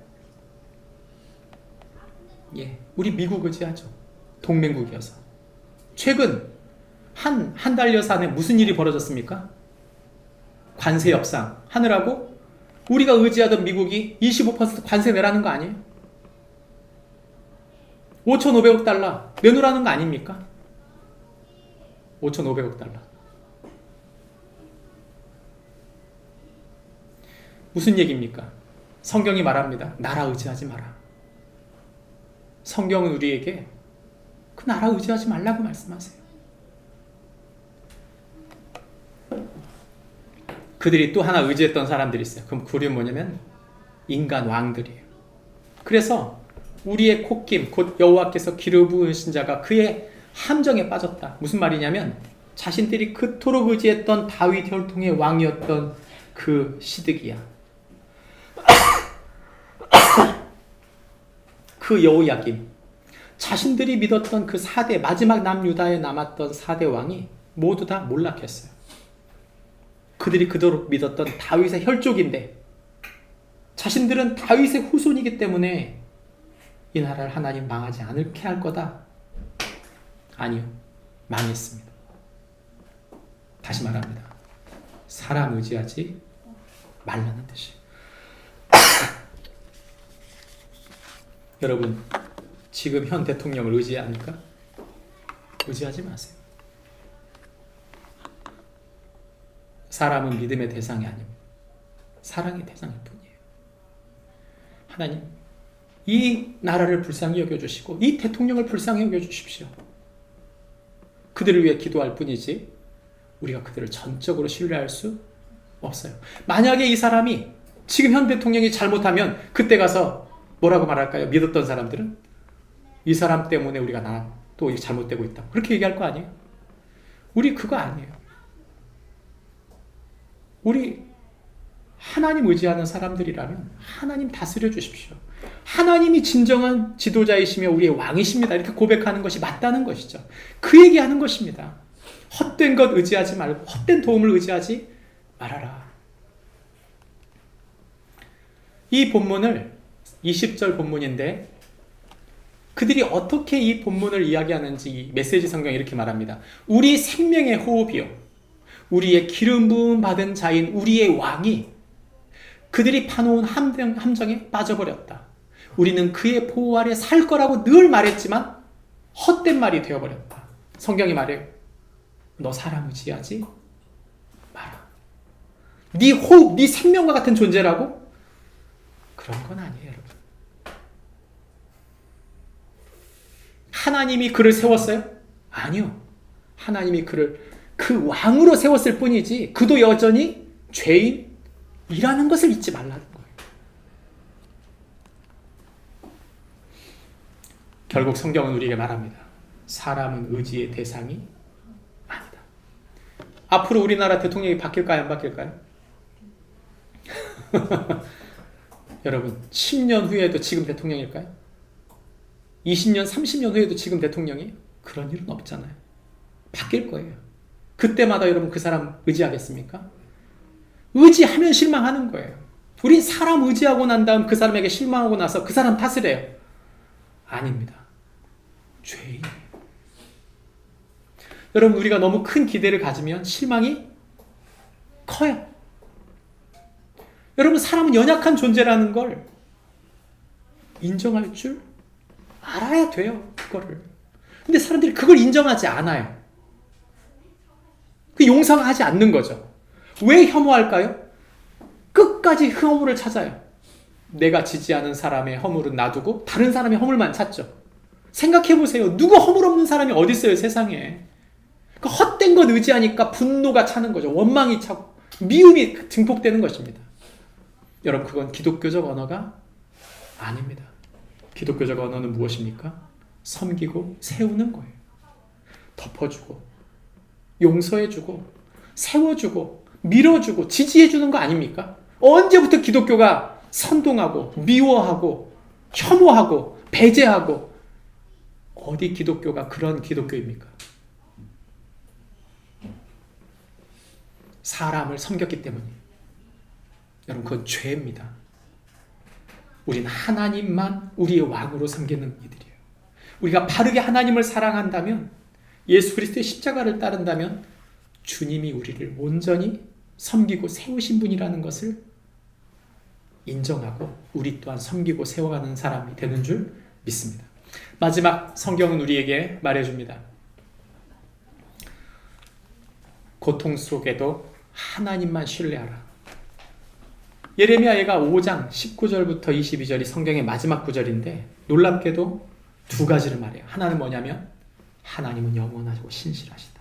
우리 미국 의지하죠. 동맹국이어서. 최근 한 달여서 안에 무슨 일이 벌어졌습니까? 관세 협상 하느라고 우리가 의지하던 미국이 25% 관세 내라는 거 아니에요? 5,500억 달러 내놓으라는 거 아닙니까? 5,500억 달러. 무슨 얘기입니까? 성경이 말합니다. 나라 의지하지 마라. 성경은 우리에게 그 나라 의지하지 말라고 말씀하세요. 그들이 또 하나 의지했던 사람들이 있어요. 그럼 그들은 뭐냐면 인간 왕들이에요. 그래서 우리의 콧김 곧 여호와께서 기름 부으신 자가 그의 함정에 빠졌다. 무슨 말이냐면 자신들이 그토록 의지했던 다윗 혈통의 왕이었던 그 시드기야, 그 여호야김, 자신들이 믿었던 그 4대 마지막 남유다에 남았던 4대 왕이 모두 다 몰락했어요. 그들이 그토록 믿었던 다윗의 혈족인데 자신들은 다윗의 후손이기 때문에 이 나라를 하나님 망하지 않게 할 거다. 아니요, 망했습니다. 다시 말합니다. 사람 의지하지 말라는 뜻이에요. 여러분, 지금 현 대통령을 의지합니까? 의지하지 마세요. 사람은 믿음의 대상이 아닙니다. 사랑의 대상일 뿐이에요. 하나님, 이 나라를 불쌍히 여겨주시고 이 대통령을 불쌍히 여겨주십시오. 그들을 위해 기도할 뿐이지 우리가 그들을 전적으로 신뢰할 수 없어요. 만약에 이 사람이 지금 현 대통령이 잘못하면 그때 가서 뭐라고 말할까요? 믿었던 사람들은 이 사람 때문에 우리가 또 잘못되고 있다. 그렇게 얘기할 거 아니에요? 우리 그거 아니에요. 우리 하나님 의지하는 사람들이라면 하나님 다스려 주십시오. 하나님이 진정한 지도자이시며 우리의 왕이십니다. 이렇게 고백하는 것이 맞다는 것이죠. 그 얘기하는 것입니다. 헛된 것 의지하지 말고 헛된 도움을 의지하지 말아라. 이 본문을 20절 본문인데 그들이 어떻게 이 본문을 이야기하는지 메시지 성경이 이렇게 말합니다. 우리 생명의 호흡이요, 우리의 기름 부음 받은 자인 우리의 왕이 그들이 파놓은 함정에 빠져버렸다. 우리는 그의 보호 아래 살 거라고 늘 말했지만 헛된 말이 되어버렸다. 성경이 말해요. 너 사람 의지하지 마라. 네 호흡, 네 생명과 같은 존재라고? 그런 건 아니에요, 여러분. 하나님이 그를 세웠어요? 아니요. 하나님이 그를 그 왕으로 세웠을 뿐이지 그도 여전히 죄인이라는 것을 잊지 말라는 거예요. 결국 성경은 우리에게 말합니다. 사람은 의지의 대상이 아니다. 앞으로 우리나라 대통령이 바뀔까요? 안 바뀔까요? 여러분, 10년 후에도 지금 대통령일까요? 20년, 30년 후에도 지금 대통령이? 그런 일은 없잖아요. 바뀔 거예요. 그때마다 여러분 그 사람 의지하겠습니까? 의지하면 실망하는 거예요. 우린 사람 의지하고 난 다음 그 사람에게 실망하고 나서 그 사람 탓을 해요. 아닙니다. 죄인이에요. 여러분, 우리가 너무 큰 기대를 가지면 실망이 커요. 여러분, 사람은 연약한 존재라는 걸 인정할 줄 알아야 돼요. 그거를. 근데 사람들이 그걸 인정하지 않아요. 그 용서하지 않는 거죠. 왜 혐오할까요? 끝까지 허물을 찾아요. 내가 지지하는 사람의 허물은 놔두고 다른 사람의 허물만 찾죠. 생각해보세요. 누구 허물 없는 사람이 어디 있어요, 세상에. 그 헛된 것 의지하니까 분노가 차는 거죠. 원망이 차고 미움이 증폭되는 것입니다. 여러분, 그건 기독교적 언어가 아닙니다. 기독교적 언어는 무엇입니까? 섬기고 세우는 거예요. 덮어주고 용서해주고 세워주고 밀어주고 지지해주는 거 아닙니까? 언제부터 기독교가 선동하고 미워하고 혐오하고 배제하고, 어디 기독교가 그런 기독교입니까? 사람을 섬겼기 때문이에요. 여러분, 그건 죄입니다. 우린 하나님만 우리의 왕으로 섬기는 이들이에요. 우리가 바르게 하나님을 사랑한다면, 예수 그리스도의 십자가를 따른다면 주님이 우리를 온전히 섬기고 세우신 분이라는 것을 인정하고 우리 또한 섬기고 세워가는 사람이 되는 줄 믿습니다. 마지막 성경은 우리에게 말해줍니다. 고통 속에도 하나님만 신뢰하라. 예레미야가 5장 19절부터 22절이 성경의 마지막 구절인데 놀랍게도 두 가지를 말해요. 하나는 뭐냐면 하나님은 영원하고 신실하시다.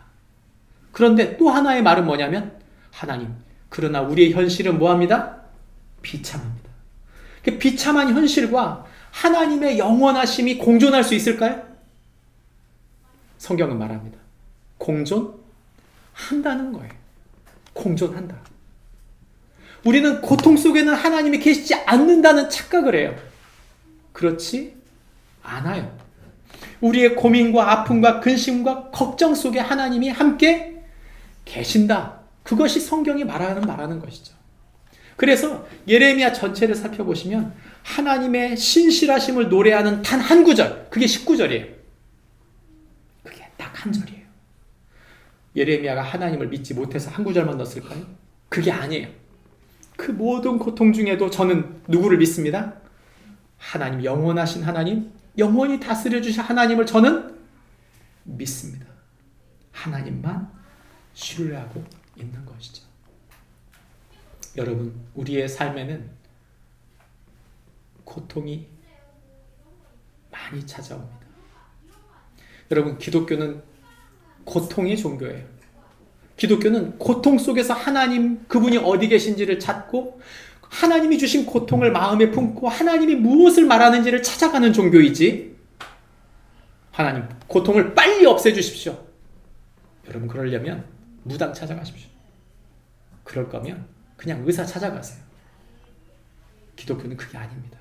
그런데 또 하나의 말은 뭐냐면 하나님, 그러나 우리의 현실은 뭐합니다? 비참합니다. 그 비참한 현실과 하나님의 영원하심이 공존할 수 있을까요? 성경은 말합니다. 공존한다는 거예요. 공존한다. 우리는 고통 속에는 하나님이 계시지 않는다는 착각을 해요. 그렇지 않아요. 우리의 고민과 아픔과 근심과 걱정 속에 하나님이 함께 계신다. 그것이 성경이 말하는 것이죠. 그래서 예레미야 전체를 살펴보시면 하나님의 신실하심을 노래하는 단 한 구절, 그게 19절이에요. 그게 딱 한 절이에요. 예레미야가 하나님을 믿지 못해서 한 구절만 넣었을까요? 그게 아니에요. 그 모든 고통 중에도 저는 누구를 믿습니다? 하나님, 영원하신 하나님, 영원히 다스려 주실 하나님을 저는 믿습니다. 하나님만 신뢰하고 있는 것이죠. 여러분, 우리의 삶에는 고통이 많이 찾아옵니다. 여러분, 기독교는 고통의 종교예요. 기독교는 고통 속에서 하나님, 그분이 어디 계신지를 찾고 하나님이 주신 고통을 마음에 품고 하나님이 무엇을 말하는지를 찾아가는 종교이지, 하나님, 고통을 빨리 없애주십시오. 여러분, 그러려면 무당 찾아가십시오. 그럴 거면 그냥 의사 찾아가세요. 기독교는 그게 아닙니다.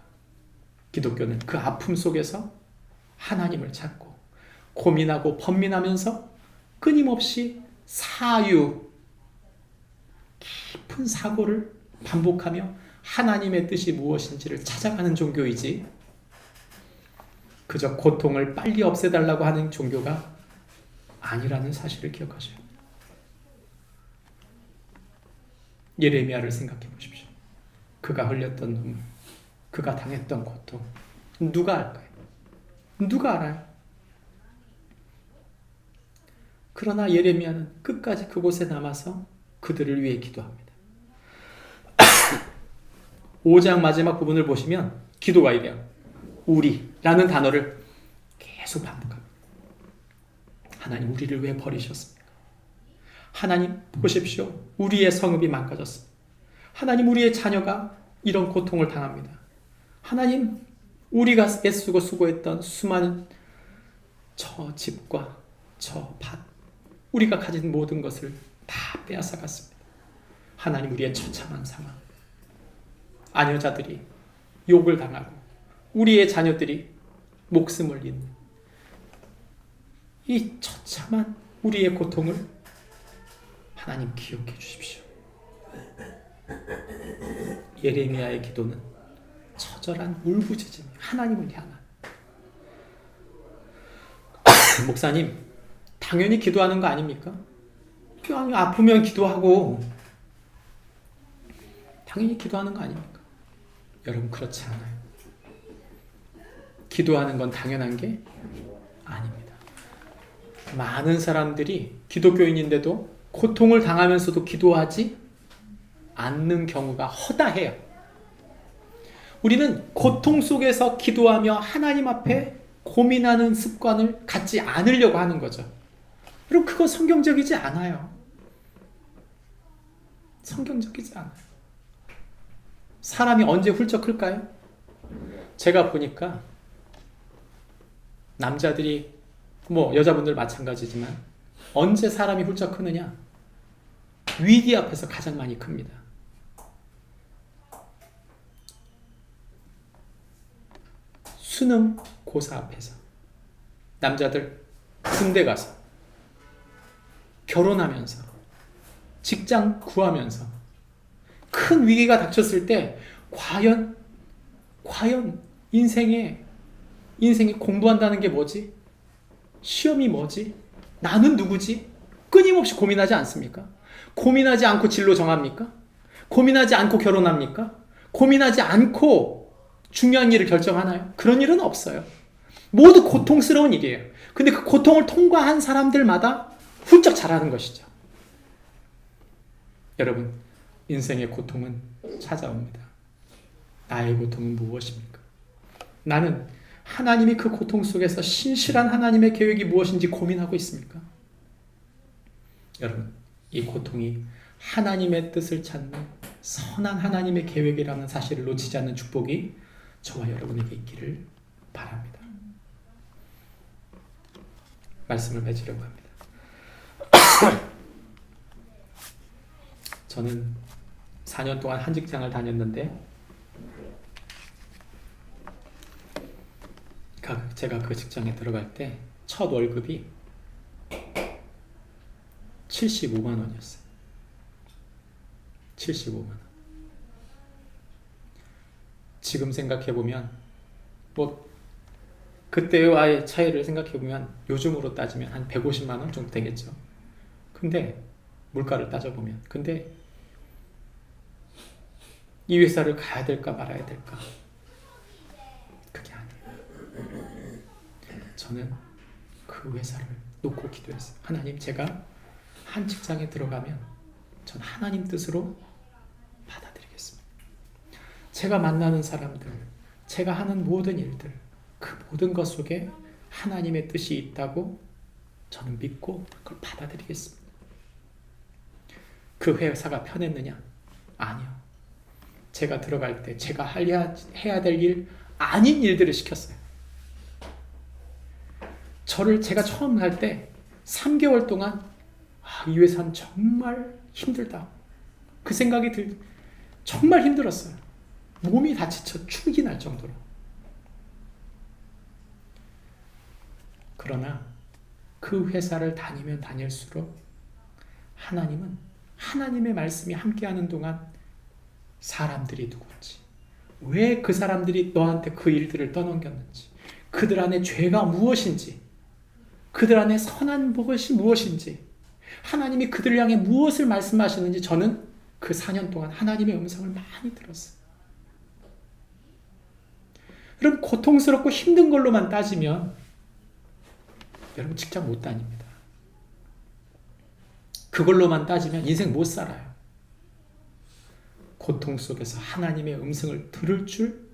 기독교는 그 아픔 속에서 하나님을 찾고 고민하고 번민하면서 끊임없이 사유, 깊은 사고를 반복하며 하나님의 뜻이 무엇인지를 찾아가는 종교이지, 그저 고통을 빨리 없애달라고 하는 종교가 아니라는 사실을 기억하셔요. 예레미야를 생각해 보십시오. 그가 흘렸던 눈물, 그가 당했던 고통, 누가 알까요? 누가 알아요? 그러나 예레미야는 끝까지 그곳에 남아서 그들을 위해 기도합니다. 5장 마지막 부분을 보시면 기도가 이래요. 우리라는 단어를 계속 반복합니다. 하나님, 우리를 왜 버리셨습니까? 하나님, 보십시오. 우리의 성읍이 망가졌습니다. 하나님, 우리의 자녀가 이런 고통을 당합니다. 하나님, 우리가 애쓰고 수고했던 수많은 저 집과 저 밭, 우리가 가진 모든 것을 다 빼앗아갔습니다. 하나님, 우리의 처참한 상황, 아녀자들이 욕을 당하고 우리의 자녀들이 목숨을 잃는 이 처참한 우리의 고통을 하나님 기억해 주십시오. 예레미야의 기도는 처절한 울부짖음이 하나님을 향한. 목사님, 당연히 기도하는 거 아닙니까? 아프면 기도하고 당연히 기도하는 거 아닙니까? 여러분, 그렇지 않아요. 기도하는 건 당연한 게 아닙니다. 많은 사람들이 기독교인인데도 고통을 당하면서도 기도하지 않는 경우가 허다해요. 우리는 고통 속에서 기도하며 하나님 앞에 고민하는 습관을 갖지 않으려고 하는 거죠. 여러분, 그건 성경적이지 않아요. 성경적이지 않아요. 사람이 언제 훌쩍 클까요? 제가 보니까 남자들이, 여자분들 마찬가지지만 언제 사람이 훌쩍 크느냐? 위기 앞에서 가장 많이 큽니다. 수능 고사 앞에서, 남자들 군대 가서, 결혼하면서, 직장 구하면서 큰 위기가 닥쳤을 때 과연 인생에 공부한다는 게 뭐지? 시험이 뭐지? 나는 누구지? 끊임없이 고민하지 않습니까? 고민하지 않고 진로 정합니까? 고민하지 않고 결혼합니까? 고민하지 않고 중요한 일을 결정하나요? 그런 일은 없어요. 모두 고통스러운 일이에요. 근데 그 고통을 통과한 사람들마다 훌쩍 자라는 것이죠. 여러분, 인생의 고통은 찾아옵니다. 나의 고통은 무엇입니까? 나는 하나님이 그 고통 속에서 신실한 하나님의 계획이 무엇인지 고민하고 있습니까? 여러분, 이 고통이 하나님의 뜻을 찾는 선한 하나님의 계획이라는 사실을 놓치지 않는 축복이 저와 여러분에게 있기를 바랍니다. 말씀을 맺으려고 합니다. 저는 4년 동안 한 직장을 다녔는데 제가 그 직장에 들어갈 때 첫 월급이 75만 원이었어요. 75만 원. 지금 생각해보면 그때와의 차이를 생각해보면 요즘으로 따지면 한 150만 원 정도 되겠죠. 근데 물가를 따져보면, 근데 이 회사를 가야 될까 말아야 될까, 저는 그 회사를 놓고 기도했어요. 하나님, 제가 한 직장에 들어가면 전 하나님 뜻으로 받아들이겠습니다. 제가 만나는 사람들, 제가 하는 모든 일들, 그 모든 것 속에 하나님의 뜻이 있다고 저는 믿고 그걸 받아들이겠습니다. 그 회사가 편했느냐? 아니요. 제가 들어갈 때 제가 해야 될 일 아닌 일들을 시켰어요. 제가 처음 갈 때 3개월 동안 이 회사는 정말 힘들다. 그 생각이 정말 힘들었어요. 몸이 다 지쳐 축이 날 정도로. 그러나 그 회사를 다니면 다닐수록 하나님은 하나님의 말씀이 함께하는 동안 사람들이 누군지, 왜 그 사람들이 너한테 그 일들을 떠넘겼는지, 그들 안에 죄가 무엇인지, 그들 안에 선한 것이 무엇인지, 하나님이 그들을 향해 무엇을 말씀하시는지 저는 그 4년 동안 하나님의 음성을 많이 들었어요. 여러분, 고통스럽고 힘든 걸로만 따지면 여러분 직장 못 다닙니다. 그걸로만 따지면 인생 못 살아요. 고통 속에서 하나님의 음성을 들을 줄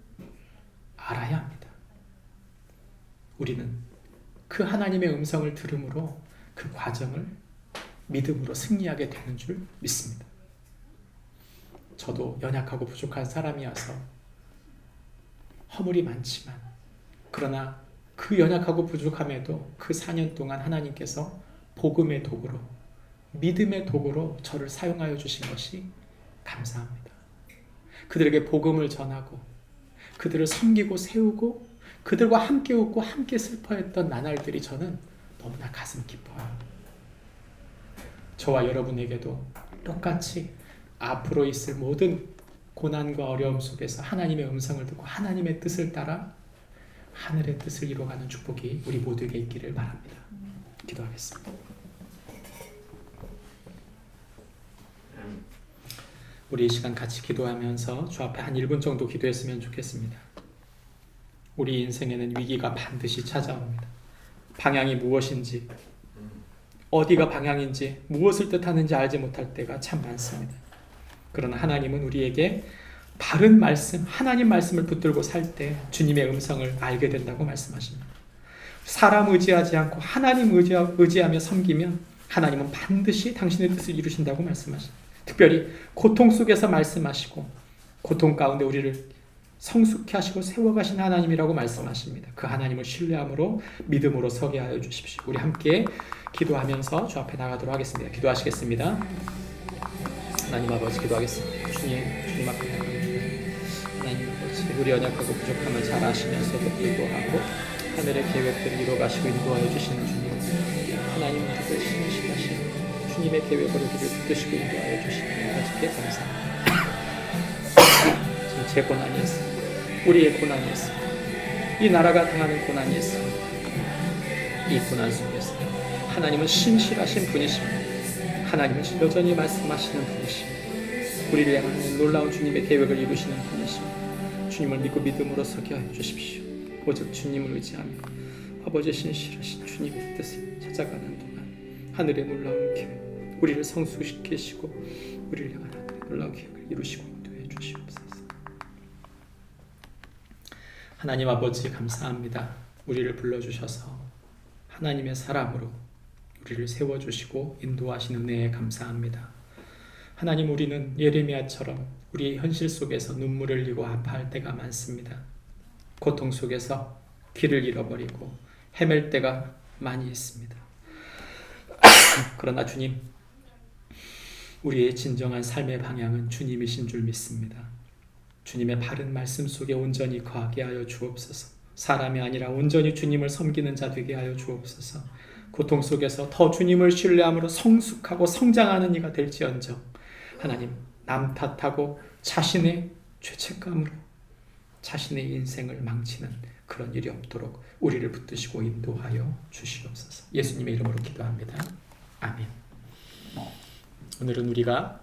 알아야 합니다. 우리는 그 하나님의 음성을 들음으로 그 과정을 믿음으로 승리하게 되는 줄 믿습니다. 저도 연약하고 부족한 사람이어서 허물이 많지만, 그러나 그 연약하고 부족함에도 그 4년 동안 하나님께서 복음의 도구로, 믿음의 도구로 저를 사용하여 주신 것이 감사합니다. 그들에게 복음을 전하고 그들을 섬기고 세우고 그들과 함께 웃고 함께 슬퍼했던 나날들이 저는 너무나 가슴 깊어요. 저와 여러분에게도 똑같이 앞으로 있을 모든 고난과 어려움 속에서 하나님의 음성을 듣고 하나님의 뜻을 따라 하늘의 뜻을 이루어가는 축복이 우리 모두에게 있기를 바랍니다. 기도하겠습니다. 우리 이 시간 같이 기도하면서 주 앞에 한 1분 정도 기도했으면 좋겠습니다. 우리 인생에는 위기가 반드시 찾아옵니다. 방향이 무엇인지, 어디가 방향인지, 무엇을 뜻하는지 알지 못할 때가 참 많습니다. 그러나 하나님은 우리에게 바른 말씀, 하나님 말씀을 붙들고 살 때 주님의 음성을 알게 된다고 말씀하십니다. 사람 의지하지 않고 하나님 의지하며 섬기면 하나님은 반드시 당신의 뜻을 이루신다고 말씀하십니다. 특별히 고통 속에서 말씀하시고 고통 가운데 우리를 성숙케 하시고 세워가신 하나님이라고 말씀하십니다. 그 하나님을 신뢰함으로 믿음으로 서게 하여 주십시오. 우리 함께 기도하면서 주 앞에 나가도록 하겠습니다. 기도하시겠습니다. 하나님 아버지, 기도하겠습니다. 주님 앞에 나갑니다. 하나님 아버지, 우리 연약하고 부족함을 잘 아시면서도 불구하고 하늘의 계획들을 이루어가시고 인도하여 주시는 주님, 하나님 우리를 신실하신 주님의 계획으로 우리를 붙드시고 인도하여 주시는 하나님께 감사합니다. 지금 제 고난이 있습니다. 우리의 고난이 있습니다. 이 나라가 당하는 고난이 있습니다. 이 고난 속에서 하나님은 신실하신 분이십니다. 하나님은 여전히 말씀하시는 분이십니다. 우리를 향하는 놀라운 주님의 계획을 이루시는 분이십니다. 주님을 믿고 믿음으로 서게 하여 주십시오. 오직 주님을 의지하며 아버지 신실하신 주님의 뜻을 찾아가는 동안 하늘의 놀라운 계획, 우리를 성숙시키시고 우리를 향한 하늘의 놀라운 계획을 이루시고 인도해 주시옵소서. 하나님 아버지, 감사합니다. 우리를 불러주셔서 하나님의 사람으로 우리를 세워주시고 인도하신 은혜에 감사합니다. 하나님, 우리는 예레미야처럼 우리의 현실 속에서 눈물을 흘리고 아파할 때가 많습니다. 고통 속에서 길을 잃어버리고 헤맬 때가 많이 있습니다. 그러나 주님, 우리의 진정한 삶의 방향은 주님이신 줄 믿습니다. 주님의 바른 말씀 속에 온전히 거하게 하여 주옵소서. 사람이 아니라 온전히 주님을 섬기는 자 되게 하여 주옵소서. 고통 속에서 더 주님을 신뢰함으로 성숙하고 성장하는 이가 될지언정 하나님, 남 탓하고 자신의 죄책감으로 자신의 인생을 망치는 그런 일이 없도록 우리를 붙드시고 인도하여 주시옵소서. 예수님의 이름으로 기도합니다. 아멘. 오늘은 우리가